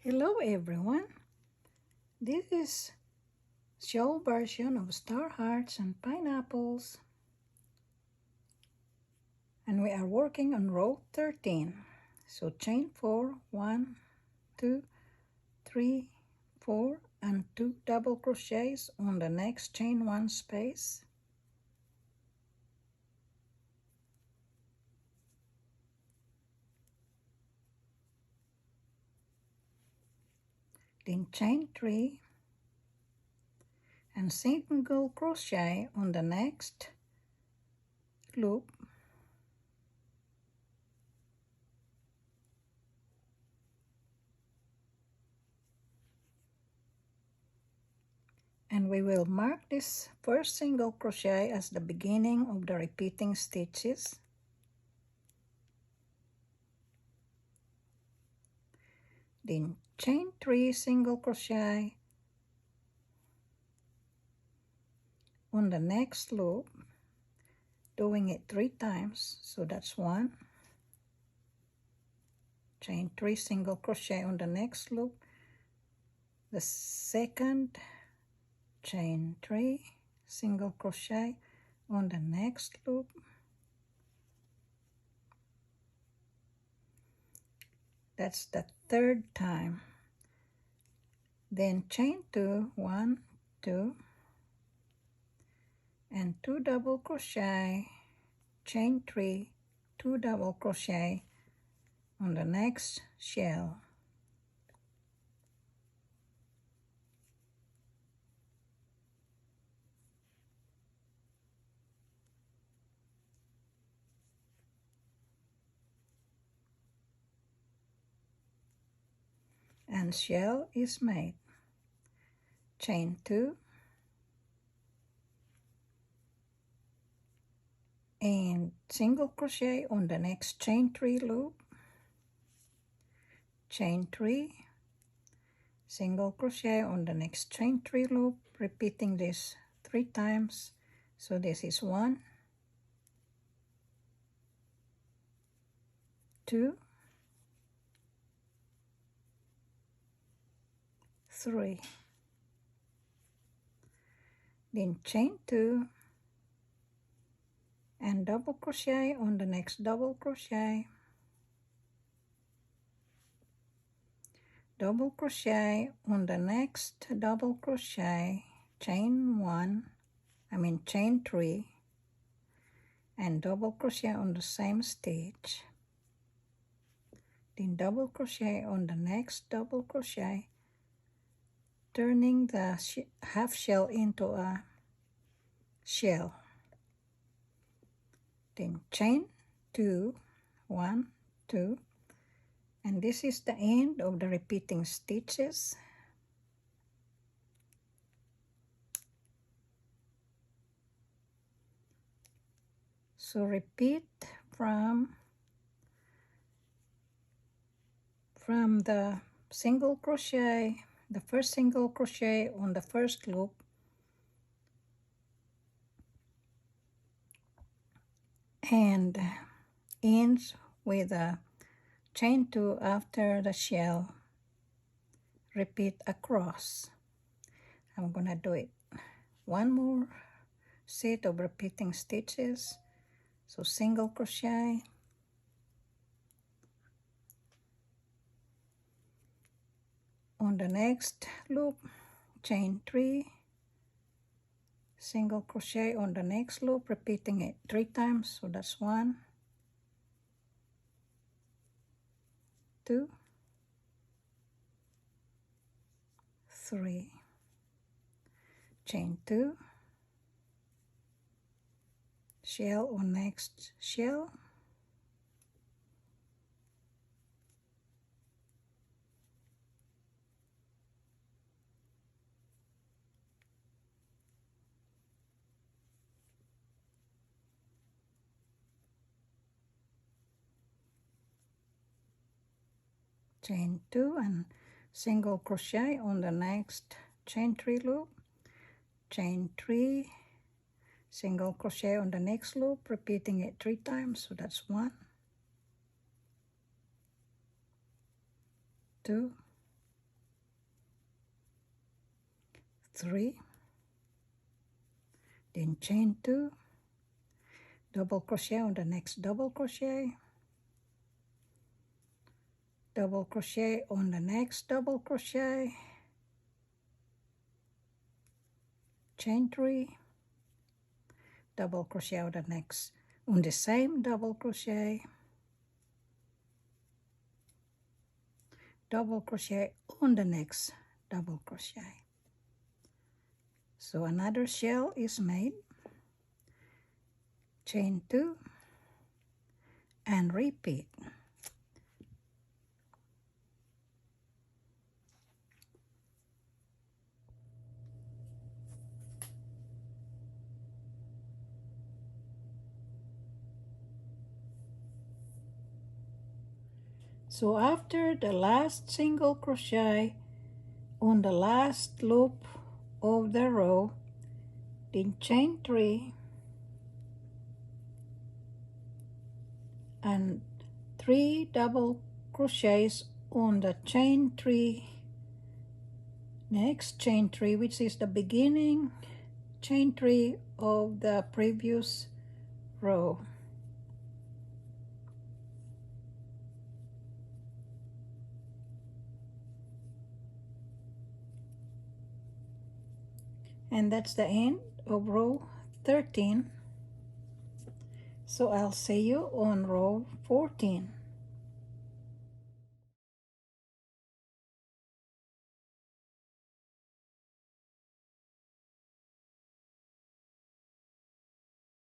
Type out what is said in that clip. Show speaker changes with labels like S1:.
S1: Hello everyone, this is Shawl version of Star Hearts and Pineapples, and we are working on row 13. So chain 4, 1, 2, 3, 4 and 2 double crochets on the next chain 1 space. Then chain 3 and single crochet on the next loop. And we will mark this first single crochet as the beginning of the repeating stitches. Then chain 3 single crochet on the next loop, doing it 3 times. So that's 1, chain 3 single crochet on the next loop, the second, chain 3 single crochet on the next loop, that's the third time. Then chain 2, 1, 2 and 2 double crochet, chain 3, 2 double crochet on the next shell. And shell is made. Chain 2 and single crochet on the next chain 3 loop, chain 3 single crochet on the next chain 3 loop, repeating this 3 times. So this is 1, 2, 3. Then chain 2 and double crochet on the next double crochet, double crochet on the next double crochet, chain 3 and double crochet on the same stitch, then double crochet on the next double crochet, turning the half shell into a shell. Then chain 2, 1, 2, and this is the end of the repeating stitches. So repeat from the single crochet, the first single crochet on the first loop, and ends with a chain 2 after the shell. Repeat across. I'm gonna do it one more set of repeating stitches. So single crochet, on the next loop, chain 3, single crochet on the next loop, repeating it 3 times. So that's 1, 2, 3, chain 2, shell on next shell, chain 2 and single crochet on the next chain 3 loop, chain 3, single crochet on the next loop, repeating it 3 times. So that's 1, 2, 3, then chain 2, double crochet on the next double crochet, double crochet on the next double crochet, chain 3, double crochet on the next, on the same double crochet, double crochet on the next double crochet. So another shell is made, chain 2, and repeat. So after the last single crochet on the last loop of the row, then chain 3 and 3 double crochets on the chain 3, next chain 3, which is the beginning chain 3 of the previous row. And that's the end of row 13. So I'll see you on row 14.